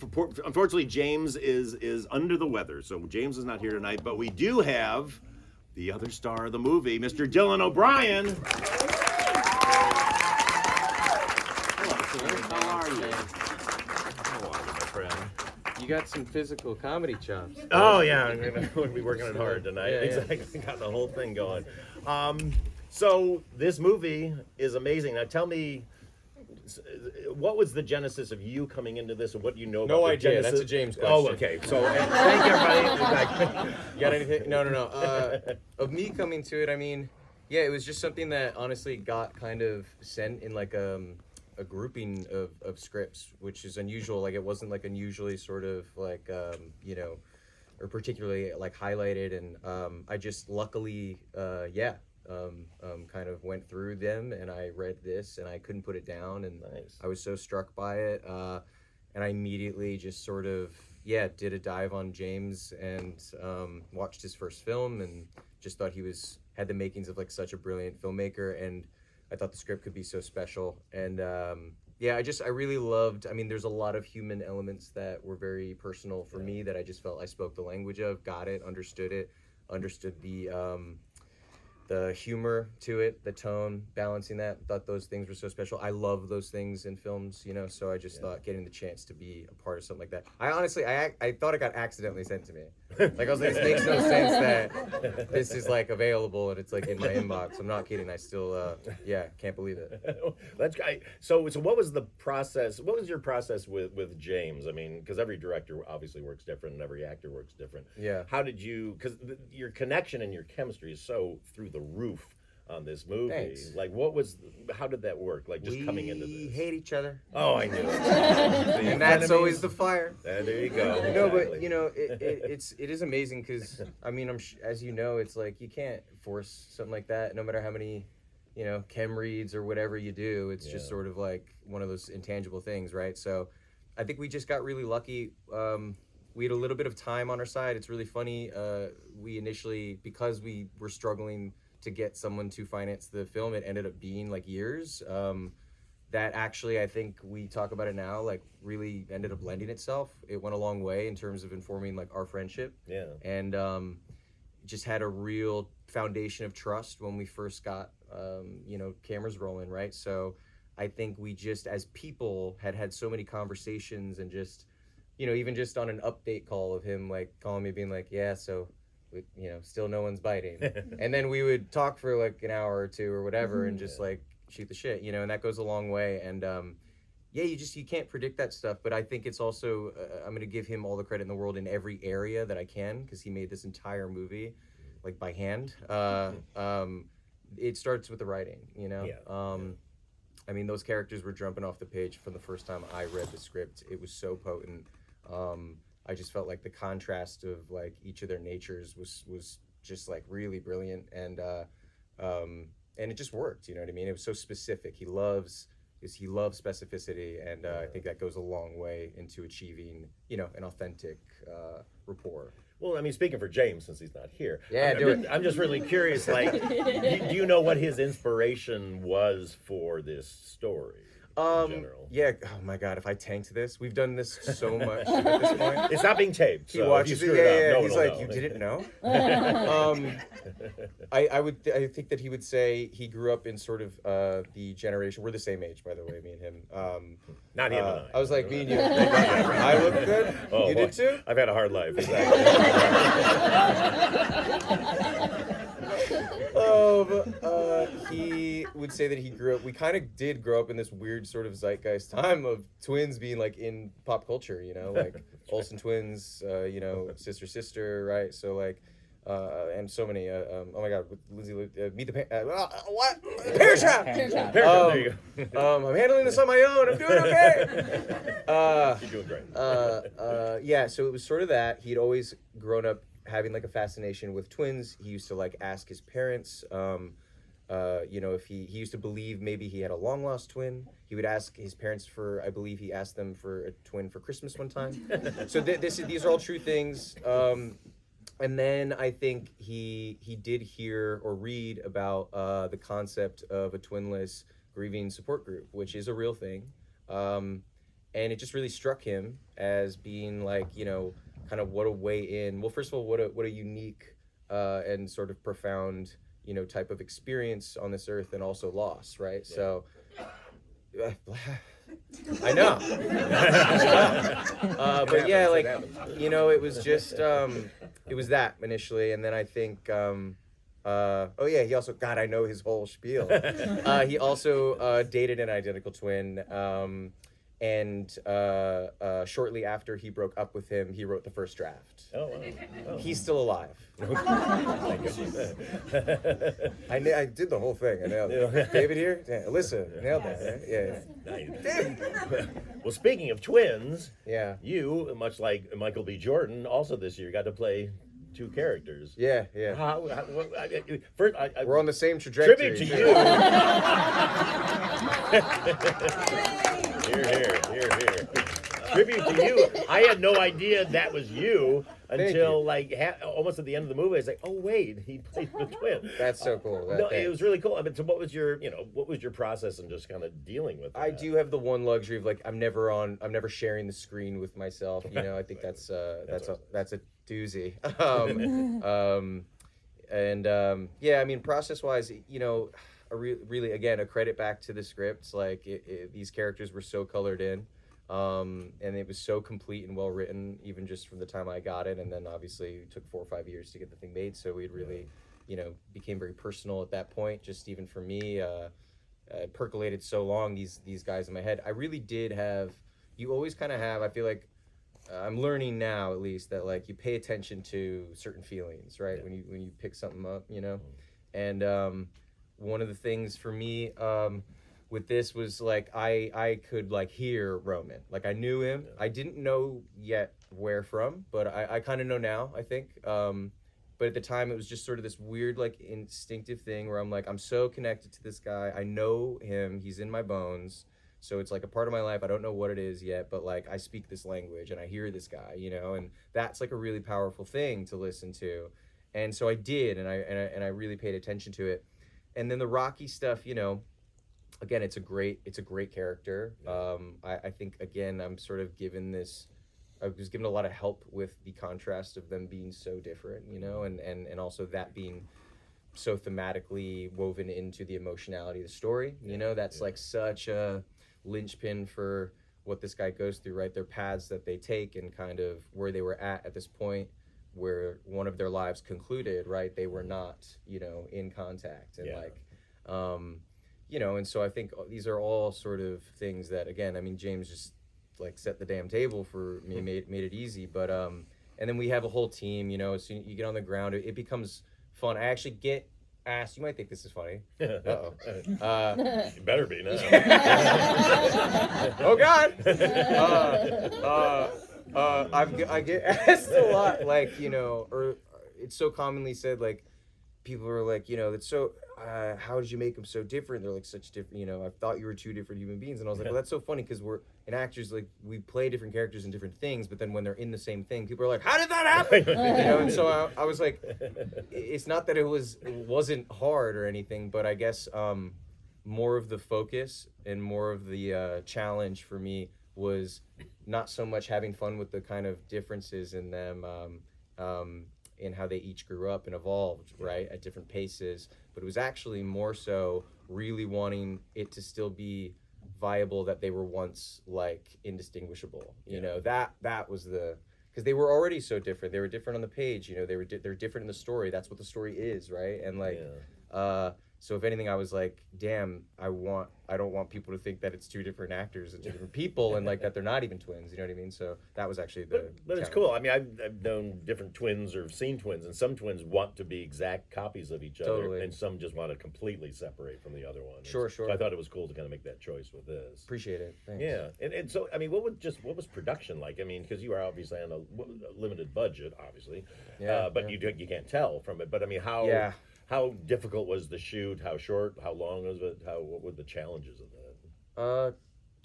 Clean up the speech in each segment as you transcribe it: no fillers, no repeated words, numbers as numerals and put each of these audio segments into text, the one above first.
unfortunately, James is under the weather, so James is not here tonight. But we do have the other star of the movie, Mr. Dylan O'Brien. Hello, sir. How are you? How are you, my friend? You got some physical comedy chops. Oh yeah, I'm gonna be working it hard tonight. Yeah, yeah. Exactly, got the whole thing going. So this movie is amazing. Now tell me, what was the genesis of you coming into this, and what do you know about No the idea. genesis? That's a James question. Oh, okay. So thank everybody. You got anything? No. Of me coming to it, I mean, yeah, it was just something that honestly got kind of sent in like a grouping of scripts, which is unusual. Like it wasn't like unusually sort of like you know, or particularly like highlighted, and I just luckily kind of went through them, and I read this and I couldn't put it down, and Nice. I was so struck by it, and I immediately just sort of did a dive on James and watched his first film and just thought he had the makings of like such a brilliant filmmaker, and I thought the script could be so special. And I really loved, I mean, there's a lot of human elements that were very personal for me that I just felt I spoke the language of, got it, understood the humor to it, the tone, balancing that. Thought those things were so special. I love those things in films, you know, so I just thought getting the chance to be a part of something like that. I honestly, I thought it got accidentally sent to me. Like I was like, it makes no sense that this is like available and it's like in my inbox. I'm not kidding. I still, can't believe it. That's great. So what was the process? What was your process with James? I mean, because every director obviously works different and every actor works different. Yeah. How did you? Because your connection and your chemistry is so through the roof on this movie. Thanks. Like, how did that work? Like, just coming into this. We hate each other. Oh, I knew it. And that's always the fire. There you go. No, but Exactly. you know, it is amazing because I mean, as you know, it's like you can't force something like that. No matter how many, you know, chem reads or whatever you do, it's just sort of like one of those intangible things, right? So, I think we just got really lucky. We had a little bit of time on our side. It's really funny. We initially, because we were struggling to get someone to finance the film, it ended up being like years. That actually, I think we talk about it now, like really ended up lending itself. It went a long way in terms of informing like our friendship. Yeah. And just had a real foundation of trust when we first got, you know, cameras rolling, right? So I think we just, as people, had so many conversations and just, you know, even just on an update call of him like calling me being like, yeah, so you know, still no one's biting. And then we would talk for like an hour or two or whatever and just like shoot the shit, you know, and that goes a long way. And you can't predict that stuff, but I think it's also, I'm going to give him all the credit in the world in every area that I can, because he made this entire movie like by hand. It starts with the writing, you know? I mean, those characters were jumping off the page from the first time I read the script. It was so potent. I just felt like the contrast of like each of their natures was just like really brilliant, and it just worked. You know what I mean? It was so specific. He loves specificity, and I think that goes a long way into achieving, you know, an authentic rapport. Well, I mean, speaking for James, since he's not here, Yeah, I'm just really curious. Like, do you know what his inspiration was for this story? In general? Yeah. Oh my God! If I tanked this, we've done this so much at this point. It's not being taped. He So watches if you it. screw Yeah, up, no he's one will like, know. "You didn't know?" I think that he would say he grew up in sort of the generation. We're the same age, by the way, me and him. Not him and I. I was like, me and you. I look good. Oh, You boy. did too. I've had a hard life. Exactly. He would say that he grew up. We kind of did grow up in this weird sort of zeitgeist time of twins being like in pop culture, you know, like Olsen twins, you know, sister, right? So like, and so many. Oh my God, with Lindsay, meet the what? Parent Trap. There you go. I'm handling this on my own. I'm doing okay. You're doing great. Yeah. So it was sort of that. He'd always grown up having like a fascination with twins. He used to like ask his parents, you know, if he used to believe maybe he had a long lost twin. He would ask his parents for, I believe he asked them for a twin for Christmas one time. So these are all true things. And then I think he did hear or read about the concept of a twinless grieving support group, which is a real thing. and it just really struck him as being like, you know, kind of what a way in. Well, first of all, what a unique and sort of profound, you know, type of experience on this earth, and also loss, right? Yeah. So I know. But yeah, like, you know, it was just it was that initially, and then I think oh yeah, he also, God, I know his whole spiel. He also dated an identical twin, and shortly after he broke up with him, he wrote the first draft. Oh, wow. Oh. He's still alive. I did the whole thing. I nailed it. David here? Yeah, Alyssa, nailed that, right? Yeah. Well, speaking of twins, yeah, you, much like Michael B. Jordan, also this year got to play 2 characters. Yeah. First, we're on the same trajectory. Tribute to you. Here. Tribute to you. I had no idea that was you until like almost at the end of the movie. I was like, oh wait, he played the twin. That's so cool. No, it was really cool. I mean, so what was your process in just kind of dealing with that? I do have the one luxury of like I'm never sharing the screen with myself. You know, I think that's a doozy. Yeah, I mean, process-wise, you know, really again a credit back to the scripts. Like these characters were so colored in. And it was so complete and well written, even just from the time I got it, and then obviously it took 4 or 5 years to get the thing made. So it really, you know, became very personal at that point. Just even for me, percolated so long these guys in my head. I really did have. You always kind of have. I feel like I'm learning now, at least, that like you pay attention to certain feelings, right? Yeah. When you pick something up, you know, and one of the things for me. With this was like I could like hear Roman, like I knew him. I didn't know yet where from, but I kind of know now, I think. But at the time it was just sort of this weird like instinctive thing where I'm like, I'm so connected to this guy. I know him, he's in my bones. So it's like a part of my life. I don't know what it is yet, but like I speak this language and I hear this guy, you know, and that's like a really powerful thing to listen to. And so I did, and I really paid attention to it. And then the Rocky stuff, you know, again, it's a great character. I think again, I'm sort of given this. I was given a lot of help with the contrast of them being so different, you know, and also that being so thematically woven into the emotionality of the story. You know, that's like such a linchpin for what this guy goes through, right? Their paths that they take and kind of where they were at this point, where one of their lives concluded, right? They were not, you know, in contact and you know, and so I think these are all sort of things that, again, I mean, James just like set the damn table for me, made it easy. But and then we have a whole team, you know. As soon as you get on the ground, it becomes fun. I actually get asked. You might think this is funny. Uh-oh. You better be now. Oh God. I get asked a lot, like, you know, or it's so commonly said, like, people are like, you know, it's so. How did you make them so different? They're like such different, you know, I thought you were 2 different human beings. And I was like, well, that's so funny because we're in actors, like we play different characters in different things, but then when they're in the same thing, people are like, how did that happen? You know, and so I was like, it's not that it wasn't hard or anything, but I guess more of the focus and more of the challenge for me was not so much having fun with the kind of differences in them, in how they each grew up and evolved, right, at different paces. But it was actually more so really wanting it to still be viable that they were once like indistinguishable. You know, that was the, because they were already so different. They were different on the page. You know, they're different in the story. That's what the story is, right? And like, so if anything, I was like, damn, I don't want people to think that it's 2 different actors and 2 different people, and like that they're not even twins. You know what I mean? So that was actually the. But it's cool. I mean, I've known different twins or seen twins, and some twins want to be exact copies of each other, and some just want to completely separate from the other one. Sure. So I thought it was cool to kind of make that choice with this. Appreciate it. Thanks. Yeah, and so I mean, what was production like? I mean, because you are obviously on a limited budget, obviously, but you can't tell from it. But I mean, how? Yeah. How difficult was the shoot? How short? How long was it? What were the challenges of that?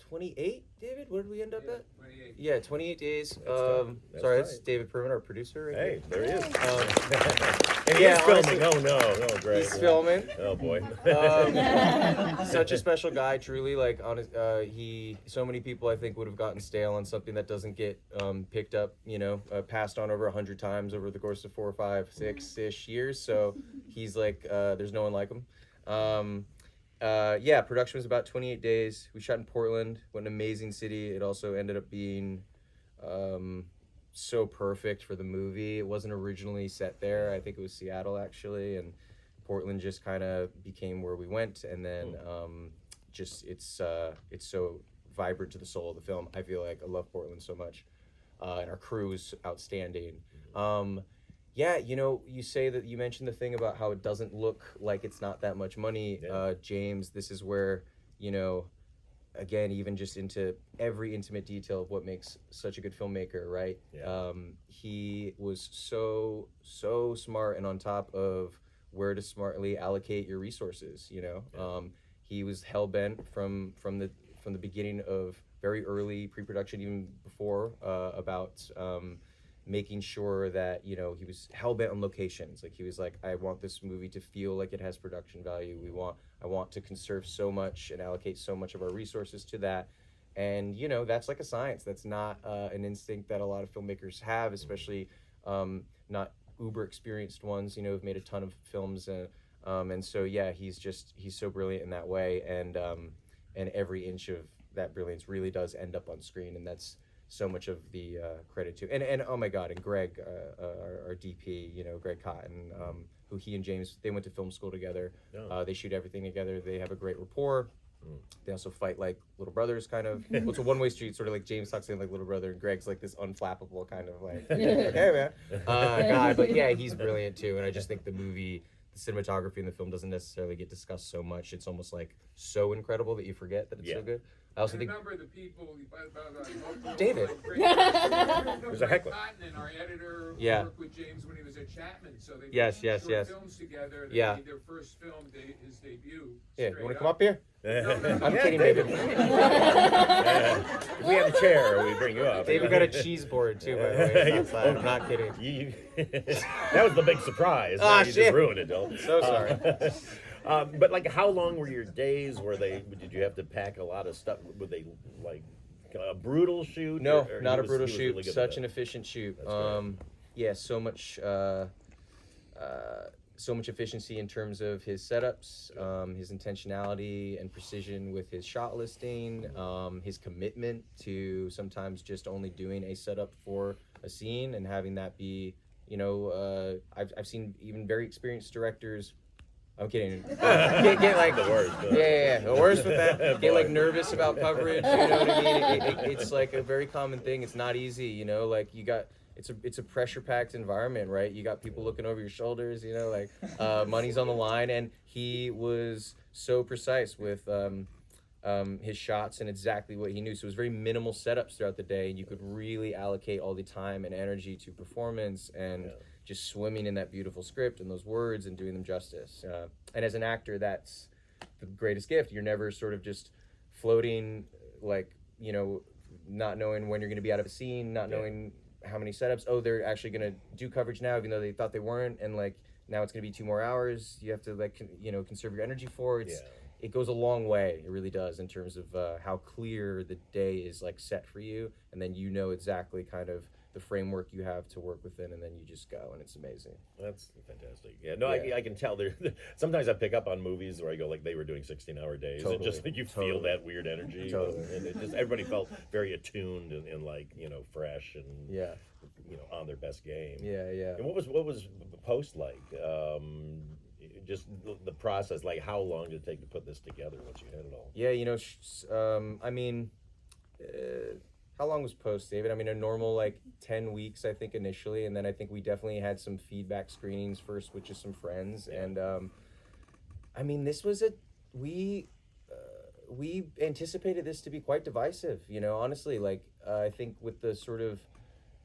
28, David? What did we end up at? 28. Yeah, 28 days. That's Sorry, tight. that's David Perman, our producer. Right Hey, there he is. And He's yeah, filming. honestly, Oh, great. he's filming. Oh boy. Such a special guy, truly. Like, so many people I think would have gotten stale on something that doesn't get picked up, passed on over 100 times over the course of 4, 5, 6-ish years. So he's like, there's no one like him. Yeah, production was about 28 days. We shot in Portland. What an amazing city. It also ended up being so perfect for the movie. It wasn't originally set there. I think it was Seattle, actually, and Portland just kind of became where we went. And then it's so vibrant to the soul of the film. I feel like I love Portland so much. And our crew is outstanding. Yeah, you mentioned the thing about how it doesn't look like it's not that much money. Yeah. James, this is where, again, even just into every intimate detail of what makes such a good filmmaker, right? Yeah. He was so smart and on top of where to smartly allocate your resources, he was hell-bent from the beginning of very early pre-production, even before, about making sure that he was hell-bent on locations. Like, he was like, I want this movie to feel like it has production value. I want to conserve so much and allocate so much of our resources to that. And that's like a science. That's not an instinct that a lot of filmmakers have, especially not uber experienced ones who've made a ton of films. And so yeah, he's so brilliant in that way, and every inch of that brilliance really does end up on screen, and that's so much of the credit to. And oh my God, and Greg, our DP, Greg Cotton, who he and James, they went to film school together. They shoot everything together. They have a great rapport. They also fight like little brothers, kind of. Well, it's a one-way street, sort of like James talks to him like little brother, and Greg's like this unflappable kind of like, hey man, guy. But yeah, he's brilliant too. And I just think the cinematography in the film doesn't necessarily get discussed so much. It's almost like so incredible that you forget that it's so good. I also think. Remember the people, David. There's a heckler. Cotton and our editor worked with James when he was at Chapman, so they yes. films together. They made their first film, his debut. Yeah, you want to come up here? No. I'm kidding, David. If we have a chair, we bring you up. David got a cheese board too, by the way. Outside. I'm not kidding. That was the big surprise. Ah, you shit. just ruined it, Dylan. So sorry. But like, how long were your days? Did you have to pack a lot of stuff? Were they like a brutal shoot? No, or not a he brutal was shoot. really good at Such that? an efficient shoot. That's Yeah, so much efficiency in terms of his setups, his intentionality and precision with his shot listing, his commitment to sometimes just only doing a setup for a scene and having that be, I've seen even very experienced directors. I'm kidding. Get like The worst. yeah, the worst with that. Get like nervous about coverage. You know what I mean? It's like a very common thing. It's not easy. Like you got. It's a pressure-packed environment, right? You got people looking over your shoulders. Money's on the line, and he was so precise with his shots and exactly what he knew. So it was very minimal setups throughout the day, and you could really allocate all the time and energy to performance and just swimming in that beautiful script and those words and doing them justice. And as an actor, that's the greatest gift. You're never sort of just floating, not knowing when you're going to be out of a scene, not knowing how many setups. Oh, they're actually going to do coverage now, even though they thought they weren't. And now it's going to be 2 more hours. You have to conserve your energy for it. It goes a long way. It really does, in terms of how clear the day is set for you. And then exactly kind of the framework you have to work within, and then you just go, and it's amazing. That's fantastic. Yeah, no, I can tell there. Sometimes I pick up on movies where I go they were doing 16-hour days. Totally. And just you feel that weird energy. Totally. And it just everybody felt very attuned and fresh and on their best game. Yeah. And what was post like? Just the process. How long did it take to put this together once you had it all? Yeah, how long was post, David? A normal 10 weeks, I think, initially, and then I think we definitely had some feedback screenings first with just some friends, and this was we anticipated this to be quite divisive, honestly. I think with the sort of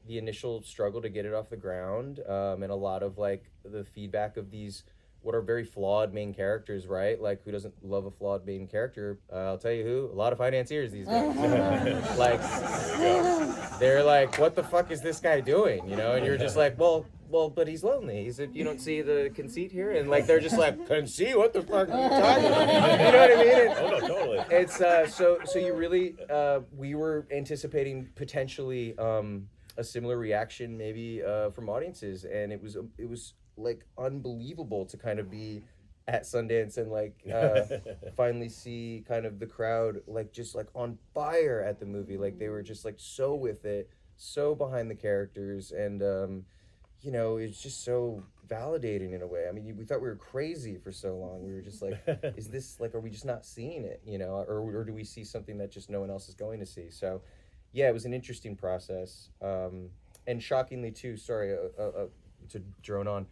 the initial struggle to get it off the ground, and a lot of the feedback of these what are very flawed main characters, right? Like, who doesn't love a flawed main character? I'll tell you who. A lot of financiers these days. Like, they're like, what the fuck is this guy doing? You know, and you're just like, well, but he's lonely. He's you don't see the conceit here, and like they're just like, conceit? What the fuck are you talking about? You know what I mean? Oh no, totally. It's so you really we were anticipating potentially a similar reaction maybe from audiences, and it was like unbelievable to kind of be at Sundance and like finally see kind of the crowd like just like on fire at the movie. Like they were just like so with it, so behind the characters, and you know, it's just so validating in a way. I mean, we thought we were crazy for so long. We were just like, is this like, are we just not seeing it, you know, or do we see something that just no one else is going to see? So yeah, it was an interesting process, and shockingly too, sorry to drone on,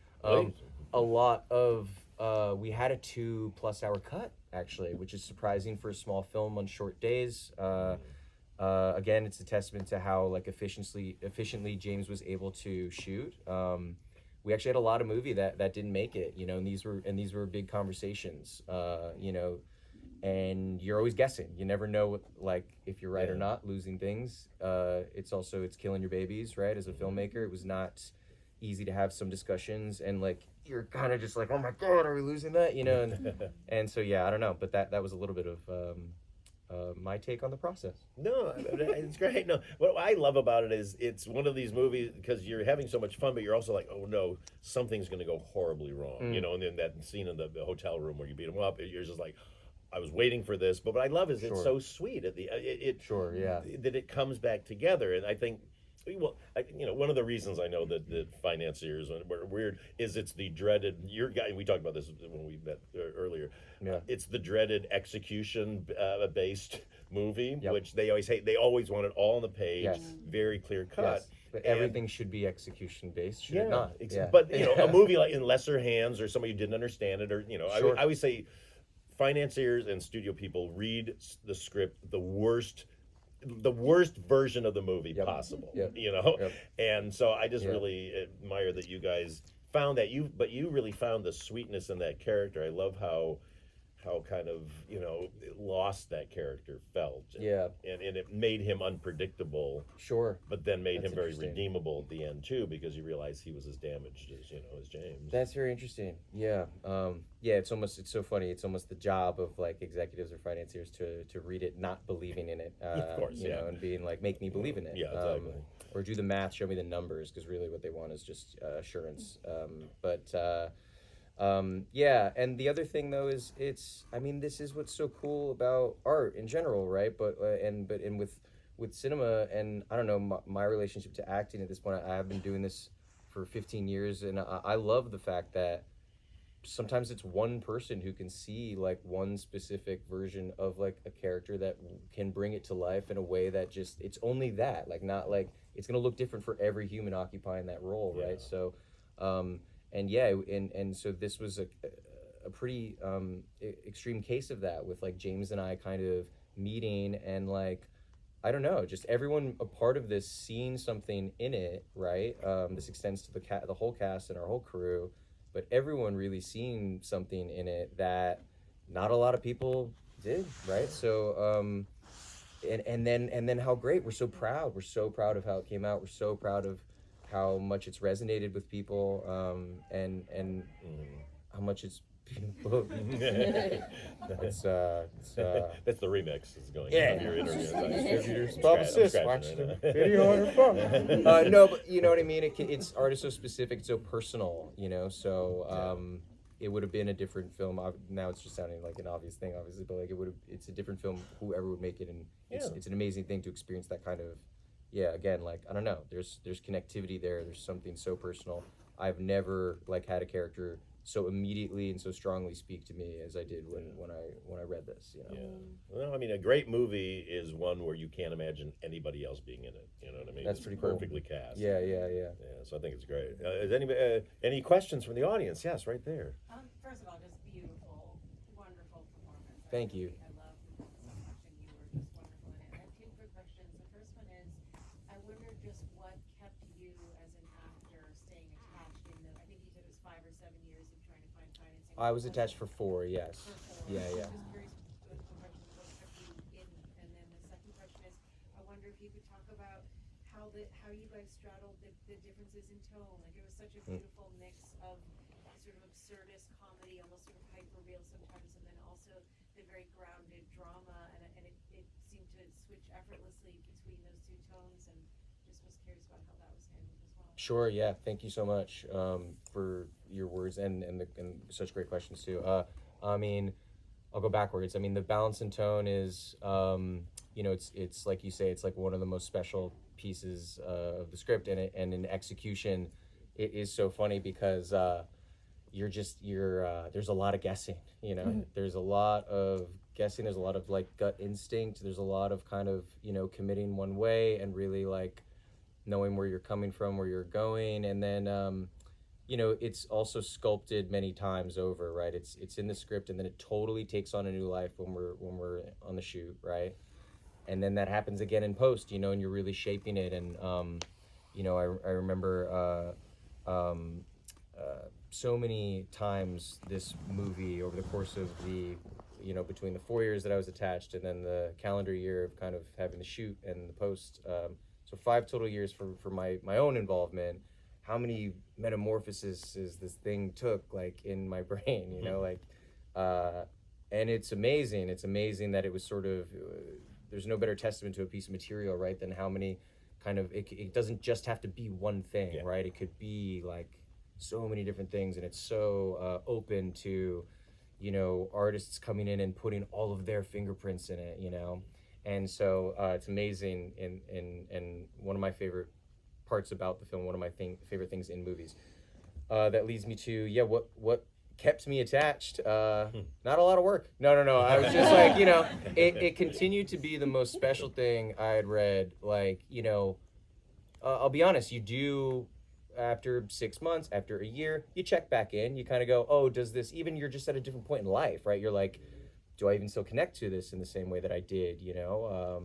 a lot of we had a 2+ hour cut actually, which is surprising for a small film on short days. Again, it's a testament to how like efficiently James was able to shoot. We actually had a lot of movie that didn't make it, you know, and these were big conversations, you know, and you're always guessing. You never know what, like, if you're right or not, losing things. It's killing your babies, right? As a filmmaker, it was not easy to have some discussions, and like you're kind of just like, oh my god, are we losing that, you know? And so yeah, I don't know, but that was a little bit of my take on the process. No, it's great. No, what I love about it is it's one of these movies because you're having so much fun, but you're also like, oh no, something's going to go horribly wrong. You know, and then that scene in the hotel room where you beat him up, you're just like, I was waiting for this. But what I love is it's so sweet at the that it comes back together, and I think. Well, you know, one of the reasons I know that financiers were weird is it's the dreaded. Your guy, we talked about this when we met earlier. Yeah. It's the dreaded execution based movie, which they always hate. They always want it all on the page, very clear cut. Yes. But everything should be execution based, should it not? But you know, a movie like in lesser hands, or somebody who didn't understand it, or you know, I always say, financiers and studio people read the script the worst version of the movie possible, you know? And so I just really admire that you guys found that but you really found the sweetness in that character. I love how kind of, you know, lost that character felt. And it made him unpredictable. But then made him very redeemable at the end too, because you realize he was as damaged as, you know, as James. That's very interesting. It's so funny. It's almost the job of like executives or financiers to read it not believing in it. Of course, you know, and being like, make me believe in it. Yeah, exactly. Or do the math, show me the numbers, because really what they want is just assurance. And the other thing though is this is what's so cool about art in general, right? But with cinema, and I don't know, my relationship to acting at this point, I have been doing this for 15 years, and I love the fact that sometimes it's one person who can see like one specific version of like a character that can bring it to life in a way that just, it's only that, like, not like it's gonna look different for every human occupying that role, right? So and so this was a pretty extreme case of that, with like James and I kind of meeting, and like, I don't know, just everyone a part of this seeing something in it, right? This extends to the whole cast and our whole crew, but everyone really seeing something in it that not a lot of people did, right? So and then how great, we're so proud of how it came out. We're so proud of how much it's resonated with people, and how much it's it's that's the remix is going on your interview. Watch the video on your phone. No, but you know what I mean. It's art is so specific, so personal, you know. So it would have been a different film. Now it's just sounding like an obvious thing, obviously, but like it's a different film. Whoever would make it, and it's an amazing thing to experience that kind of. Yeah, again, like, I don't know, there's connectivity there. There's something so personal. I've never like had a character so immediately and so strongly speak to me as I did when I read this, you know. Well, I mean, a great movie is one where you can't imagine anybody else being in it. You know what I mean? That's it's pretty perfectly cast. Yeah. So I think it's great. Is anybody any questions from the audience? Yes, right there. First of all, just beautiful, wonderful performance. Thank you. I love so much, and you were just wonderful in it. I have two quick questions. The first one is, I wonder just what kept you as an actor staying attached in the, I think you said it was 5 or 7 years of trying to find financing I was attached for 4, yes. Yeah, yeah. I'm just curious what question what kept you in, and then the second question is, I wonder if you could talk about how you guys straddled the differences in tone. Like it was such a beautiful mix of sort of absurdist comedy, almost sort of hyper real sometimes, and then also the very grounded drama, and it seemed to switch effortlessly between those two tones, and just was curious about how that was handled as well. Sure, yeah. Thank you so much for your words and such great questions too. I mean, I'll go backwards. I mean, the balance and tone is, you know, it's like you say, it's like one of the most special pieces of the script, and in execution, it is so funny because there's a lot of guessing. You know, there's a lot of guessing. There's a lot of like gut instinct. There's a lot of kind of, you know, committing one way and really like knowing where you're coming from, where you're going, and then you know, it's also sculpted many times over, right? It's in the script, and then it totally takes on a new life when we're on the shoot, right? And then that happens again in post, you know, and you're really shaping it. And you know, I remember so many times this movie over the course of the, you know, between the 4 years that I was attached and then the calendar year of kind of having the shoot and the post. So 5 total years for my own involvement. How many metamorphoses this thing took, like, in my brain, you know, like, and it's amazing. It's amazing that it was sort of, there's no better testament to a piece of material, right, than how many kind of, it doesn't just have to be one thing, right? It could be, like, so many different things, and it's so open to, you know, artists coming in and putting all of their fingerprints in it, you know? And so it's amazing, and one of my favorite parts about the film, one of my favorite things in movies. That leads me to, what kept me attached? Not a lot of work. No. I was just like, you know, it continued to be the most special thing I had read. Like, you know, I'll be honest, you do, after 6 months, after a year, you check back in, you kind of go, oh, does this, even you're just at a different point in life, right? You're like, do I even still connect to this in the same way that I did, you know?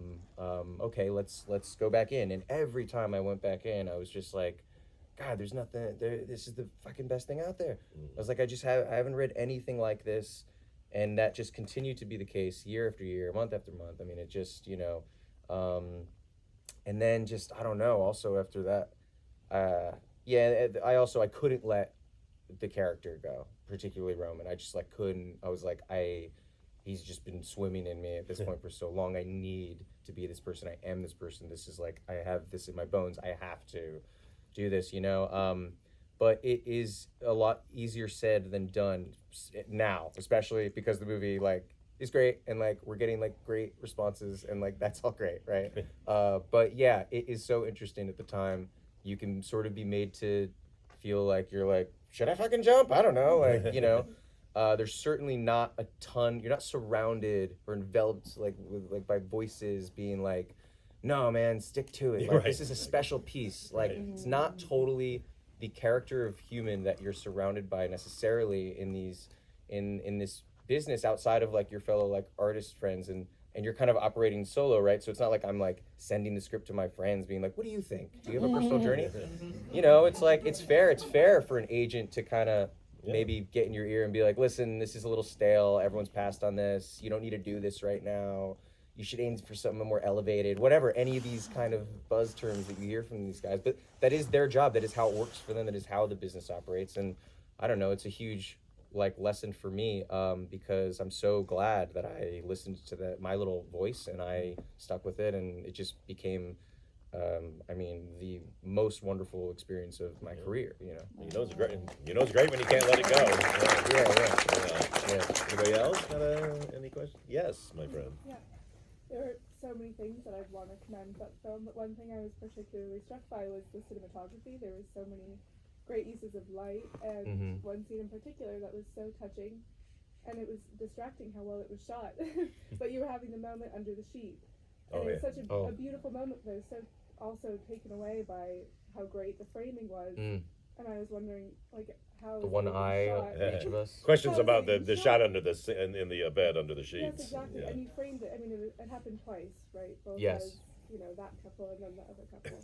Okay, let's go back in. And every time I went back in, I was just like, God, there's nothing there. This is the fucking best thing out there. I was like, I haven't read anything like this. And that just continued to be the case year after year, month after month. I mean, it just, you know, and then just, I don't know, also after that, I couldn't let the character go, particularly Roman. I just like couldn't. I was like, he's just been swimming in me at this point for so long. I need to be this person. I am this person. This is like, I have this in my bones. I have to do this, you know? But it is a lot easier said than done now, especially because the movie, like, is great, and like we're getting like great responses, and like that's all great, right? But yeah, it is so interesting at the time. You can sort of be made to feel like you're like, should I fucking jump? I don't know, like, you know. There's certainly not a ton. You're not surrounded or enveloped like by voices being like, no man, stick to it. Like, right. This is a special piece. Like, it's not totally the character of human that you're surrounded by necessarily in this business outside of like your fellow like artist friends, and you're kind of operating solo, right? So it's not like I'm like sending the script to my friends being like, what do you think? Do you have a personal journey? You know, it's like, it's fair for an agent to kind of maybe get in your ear and be like, listen, this is a little stale. Everyone's passed on this. You don't need to do this right now. You should aim for something more elevated, whatever, any of these kind of buzz terms that you hear from these guys. But that is their job. That is how it works for them. That is how the business operates. And I don't know, it's a huge like lesson for me, because I'm so glad that I listened to my little voice and I stuck with it, and it just became I mean, the most wonderful experience of my career, you know. You know it's great. You know it's great when you can't let it go. Yeah. Anybody else got any questions? Yes, my friend. Yeah, there are so many things that I'd want to commend that film, but one thing I was particularly struck by was the cinematography. There was so many great uses of light, and one scene in particular that was so touching, and it was distracting how well it was shot. But you were having the moment under the sheet, and it was such a beautiful moment, but it was so also taken away by how great the framing was. And I was wondering, like, how the one eye of each of us. Questions about the shot under the in the bed under the sheets. Yes, exactly. Yeah. And you framed it. I mean, it happened twice, right? Both Yes. as, you know, that couple and then the other couple.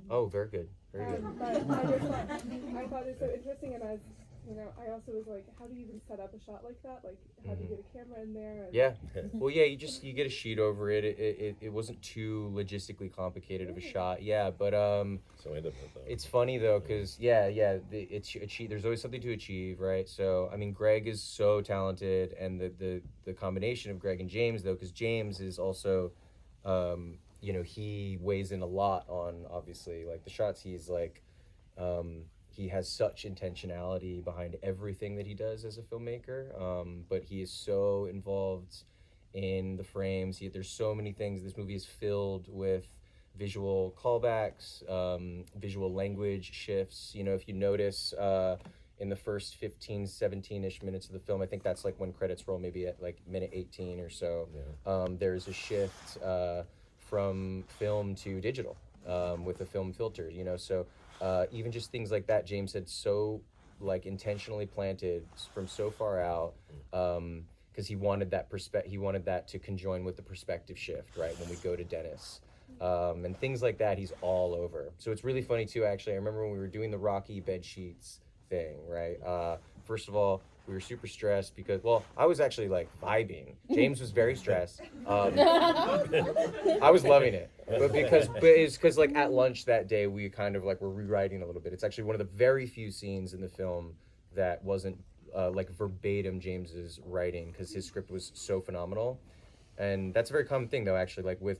Oh, very good. Very good. But I thought it was so interesting, and as you know, I also was like, how do you even set up a shot like that? Like, how do you get a camera in there? And Yeah. Well, yeah, you get a sheet over it. It wasn't too logistically complicated of a shot. Yeah, but So end up with though. it's funny though, cause it's achieve. There's always something to achieve, right? So I mean, Greg is so talented, and the combination of Greg and James though, cause James is also, you know, he weighs in a lot on obviously like the shots. He's like, he has such intentionality behind everything that he does as a filmmaker, but he is so involved in the frames. There's so many things. This movie is filled with visual callbacks, visual language shifts. You know, if you notice in the first 15, 17-ish minutes of the film, I think that's like when credits roll, maybe at like minute 18 or so, there's a shift from film to digital with the film filter, you know, so even just things like that, James had so like intentionally planted from so far out, because he wanted that to conjoin with the perspective shift, right, when we go to Dennis. And things like that, he's all over. So it's really funny too, actually. I remember when we were doing the Rocky bed sheets thing, right? First of all, we were super stressed because, well, I was actually like vibing. James was very stressed. I was loving it, but it's because like at lunch that day we kind of like were rewriting a little bit. It's actually one of the very few scenes in the film that wasn't like verbatim James's writing, because his script was so phenomenal. And that's a very common thing though, actually, like with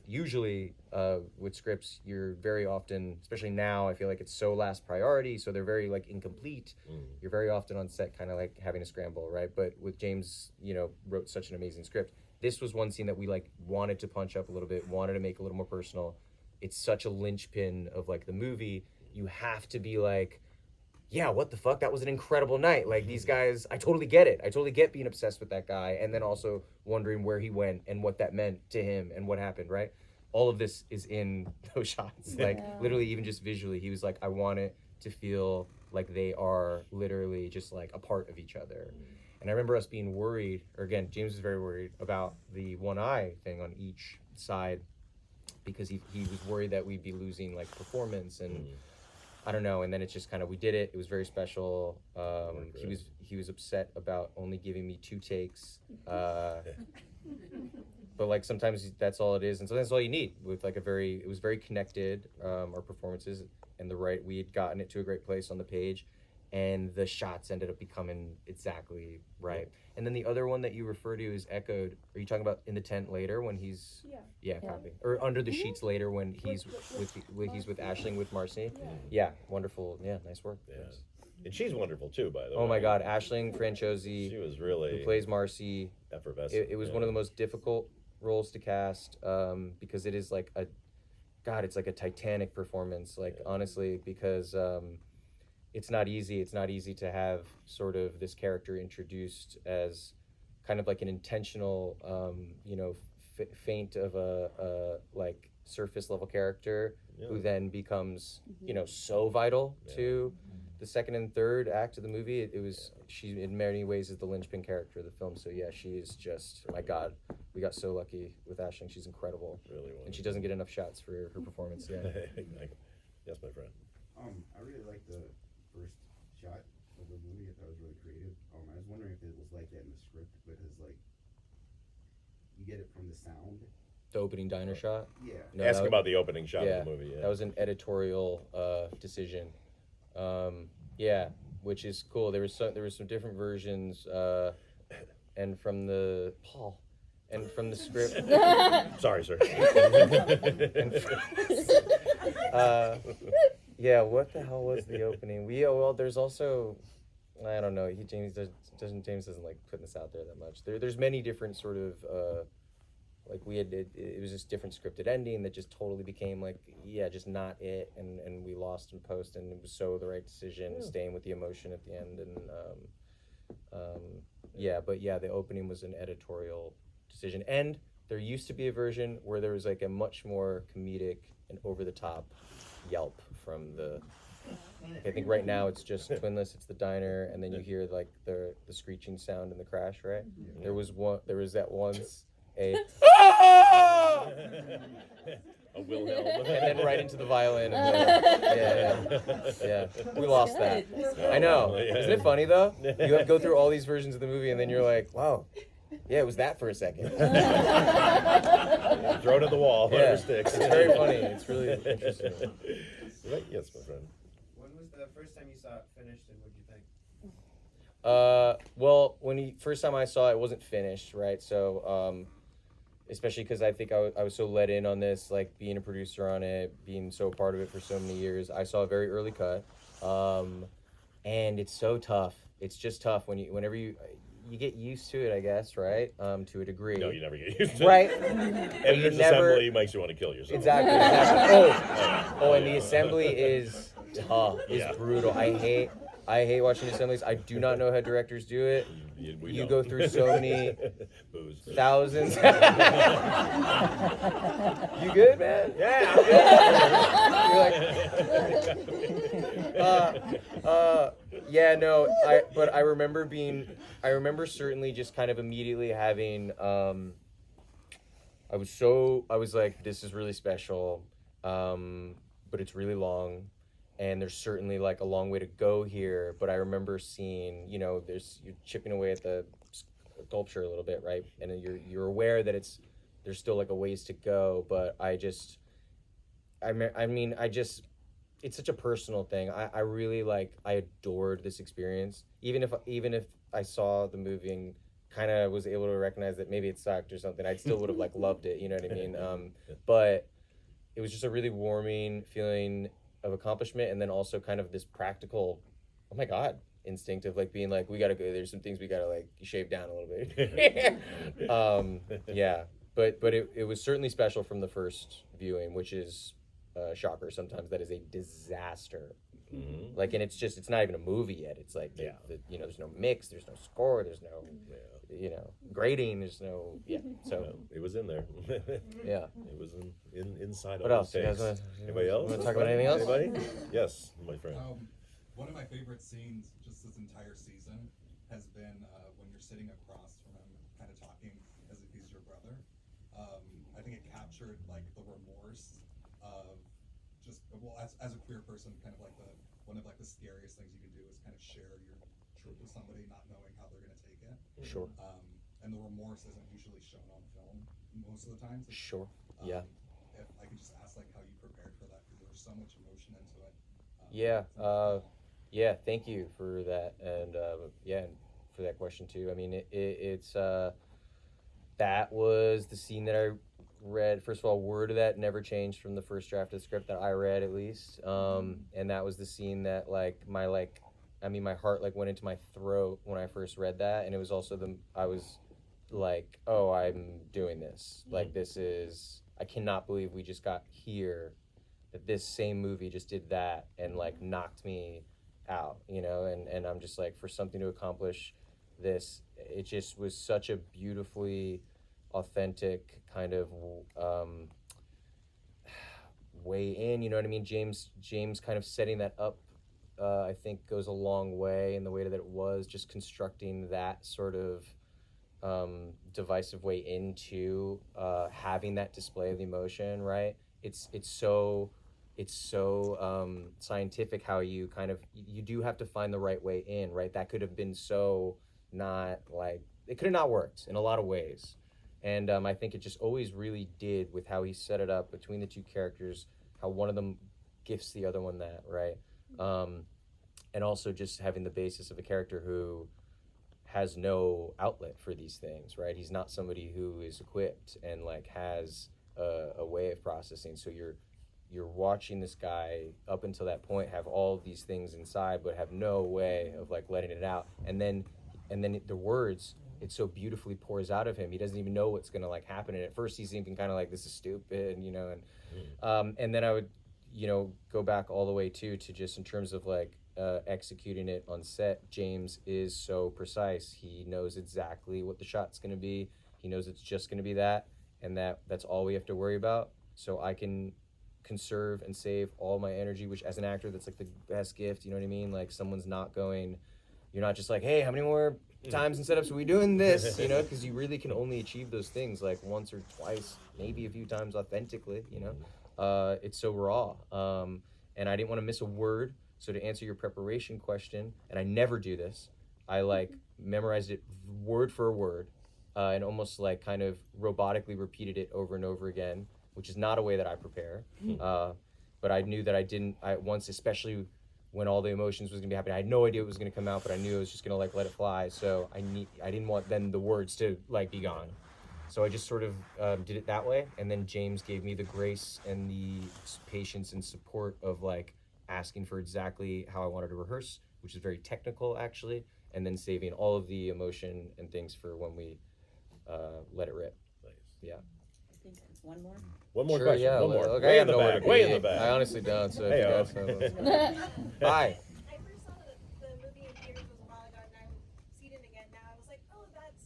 scripts, you're very often, especially now, I feel like it's so last priority, so they're very like incomplete. You're very often on set kind of like having a scramble, right? But with James, you know, wrote such an amazing script. This was one scene that we like wanted to punch up a little bit, wanted to make a little more personal. It's such a linchpin of like the movie. You have to be like, yeah, what the fuck? That was an incredible night. Like these guys, I totally get it. I totally get being obsessed with that guy, and then also wondering where he went and what that meant to him and what happened, right? All of this is in those shots. Like literally, even just visually, he was like, I want it to feel like they are literally just like a part of each other. And I remember us being worried, or again, James was very worried about the one eye thing on each side, because he was worried that we'd be losing like performance and I don't know, and then it's just kind of, we did it. It was very special. He was upset about only giving me 2 takes, but like sometimes that's all it is, and sometimes that's all you need. With like it was very connected. Our performances and we had gotten it to a great place on the page, and the shots ended up becoming exactly right. And then the other one that you refer to is echoed. Are you talking about in the tent later when he's copy, or under the sheets later when he's with Aisling with Marcy? Yeah, wonderful. Yeah, nice work. Yeah. And she's wonderful too, by the way. Oh my God, Aisling Franciosi. She was really, who plays Marcy. Effervescent. It was one of the most difficult roles to cast, because it is like it's like a Titanic performance. Like honestly, because it's not easy. It's not easy to have sort of this character introduced as kind of like an intentional, you know, feint of a like surface level character who then becomes, you know, so vital to the second and third act of the movie. It was, she in many ways is the linchpin character of the film. So yeah, she is just, my God, we got so lucky with Aisling. She's incredible. Really wonderful. And she doesn't get enough shots for her performance. Yeah. Yes, my friend. I really like the first shot of the movie. I thought it was really creative. I was wondering if it was like that in the script, because like you get it from the sound. The opening diner shot? Yeah. No, Ask about the opening shot of the movie. Yeah. That was an editorial decision. Which is cool. There was some different versions, and from the script. Sorry, sir. What the hell was the opening? There's also, I don't know. James doesn't like putting this out there that much. There's many different sort of like we had it was just different scripted ending that just totally became like just not it, and we lost in post, and it was so the right decision, staying with the emotion at the end, and the opening was an editorial decision. And there used to be a version where there was like a much more comedic and over the top yelp from the, I think right now it's just TWINLESS, it's the diner, and then you hear like the screeching sound in the crash, right? There was that once A Wilhelm. and then right into the violin. Yeah. We lost that. I know. Isn't it funny though? You have to go through all these versions of the movie, and then you're like, wow, yeah, it was that for a second. Throw it at the wall. Yeah, Whatever sticks. it's very funny. It's really interesting. Yes, my friend. When was the first time you saw it finished, and what did you think? Well, first time I saw it, it wasn't finished, right? So, especially because I think I was so let in on this, like being a producer on it, being so part of it for so many years. I saw a very early cut, and it's so tough. It's just tough whenever you get used to it, I guess, right? To a degree. No, you never get used to it. Right? Editor's assembly makes you want to kill yourself. Exactly. And the assembly is tough. It's brutal. I hate watching assemblies. I do not know how directors do it. You go through so many thousands. You good, man? Yeah. Yeah, no. I remember certainly just kind of immediately having. I was like, this is really special, but it's really long. And there's certainly like a long way to go here, but I remember seeing, you're chipping away at the sculpture a little bit, right? And you're aware that there's still like a ways to go, but it's such a personal thing. I really I adored this experience. Even if I saw the movie and kind of was able to recognize that maybe it sucked or something, I still would have loved it. You know what I mean? But it was just a really warming feeling of accomplishment, and then also kind of this practical, oh my god, instinct of being we gotta go. There's some things we gotta shave down a little bit. Yeah, but it was certainly special from the first viewing, which is a shocker. Sometimes that is a disaster. Mm-hmm. And it's not even a movie yet. It's there's no mix, there's no score, there's no grading, there's no so it was in there. Yeah, it was inside. What else? Anybody else? Want to talk about anything else? Anybody? Yes, my friend. One of my favorite scenes just this entire season has been when you're sitting across from him, kind of talking as if he's your brother. I think it captured the remorse of just as a queer person, kind of one of the scariest things you can do is kind of share your truth with somebody, not knowing how they're gonna take it. Sure. And the remorse isn't usually shown on film most of the time. Sure. Yeah. If I could just ask how you prepared for that, because there was so much emotion into it. Yeah. Thank you for that, and for that question too. I mean, it's that was the scene that I read. First of all, word of that never changed from the first draft of the script that I read, at least. And that was the scene that my heart went into my throat when I first read that, and it was also I was like, oh, I'm doing this. This is, I cannot believe we just got here, that this same movie just did that and knocked me out, and I'm just for something to accomplish this, it just was such a beautifully authentic kind of way in, you know what I mean? James kind of setting that up, I think goes a long way in the way that it was, just constructing that sort of divisive way into having that display of emotion, right? It's so scientific how you you do have to find the right way in, right? That could have been so not it could have not worked in a lot of ways. And I think it just always really did with how he set it up between the two characters, how one of them gifts the other one that, right? And also just having the basis of a character who has no outlet for these things, right? He's not somebody who is equipped and has a way of processing. So you're watching this guy up until that point have all of these things inside, but have no way of letting it out. And then the words, it so beautifully pours out of him. He doesn't even know what's gonna happen. And at first he's thinking kind of this is stupid, and then I would, go back all the way to just in terms of executing it on set. James is so precise. He knows exactly what the shot's gonna be. He knows it's just gonna be that, and that's all we have to worry about. So I can conserve and save all my energy, which as an actor, that's the best gift, you know what I mean? Someone's not going, you're not just hey, how many more times and setups are we doing this, because you really can only achieve those things once or twice, maybe a few times authentically, it's so raw. And I didn't want to miss a word. So to answer your preparation question, and I never do this, I like memorized it word for word, and almost like kind of robotically repeated it over and over again, which is not a way that I prepare. But I knew that I once, especially when all the emotions was gonna be happening, I had no idea what was gonna come out, but I knew I was just gonna like let it fly. So I didn't want then the words to like be gone. So I just sort of did it that way, and then James gave me the grace and the patience and support of like asking for exactly how I wanted to rehearse, which is very technical actually, and then saving all of the emotion and things for when we let it rip. Nice. Yeah. I think one more. One more Sure, question. yeah. One more. Look, Way I in the have nowhere back. to Way be. in the back. I honestly don't. So if you Hey-o. guys have- Hi. I first saw the movie in theaters was a while ago, and I've seen it again now. I was like, oh, that's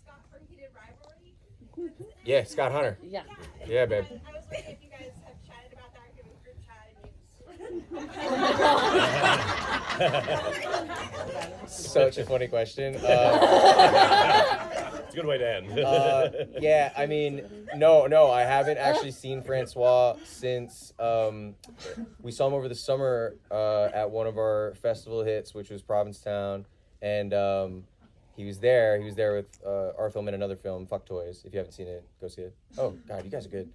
Scott from Heated Rivalry. Yeah, Scott Hunter. Yeah. Yeah, babe. I was wondering if you guys have chatted about that, or given group chat and Such a funny question. It's a good way to end. Yeah, I mean, no, I haven't actually seen Francois since we saw him over the summer at one of our festival hits, which was Provincetown, and he was there with our film and another film, Fuck Toys. If you haven't seen it, go see it. Oh God, you guys are good.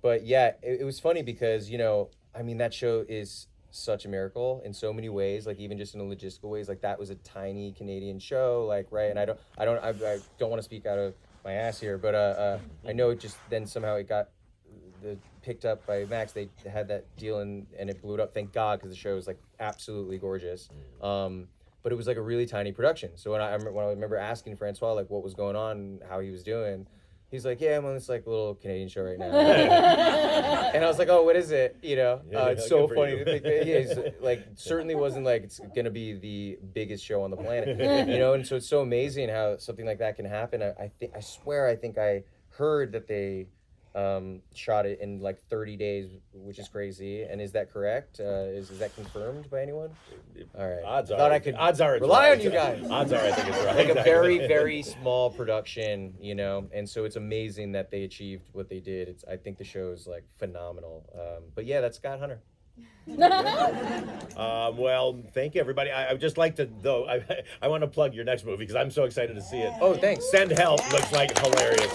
But yeah, it was funny because I mean that show is such a miracle in so many ways, like even just in logistical ways. Like that was a tiny Canadian show, like right. And I don't want to speak out of my ass here, but I know it just then somehow it got picked up by Max. They had that deal and it blew it up. Thank God, because the show was like absolutely gorgeous. But it was like a really tiny production. So when I remember asking Francois like what was going on, how he was doing, he's like, yeah, I'm on this like little Canadian show right now. And I was like, oh, what is it? It's so funny to think that he's like certainly wasn't like it's gonna be the biggest show on the planet, And so it's so amazing how something like that can happen. I swear I think I heard that they shot it in like 30 days, which is crazy. And is that correct? Is that confirmed by anyone? All right. Odds I are. could Odds are. It's rely right. on you guys. Odds are. I think it's right. Like a Exactly. very, very small production, and so it's amazing that they achieved what they did. I think the show is like phenomenal. But yeah, that's Scott Hunter. Well, thank you, everybody. I would just like to, though, I want to plug your next movie because I'm so excited to see it. Oh, thanks. Send Help looks like hilarious.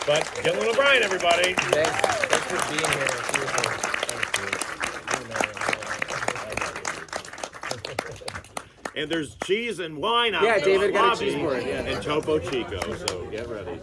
But Dylan O'Brien, everybody. Thanks for being here. Seriously. And there's cheese and wine out Yeah, there. David got a lobby cheese board, yeah. And Topo Chico, so get ready.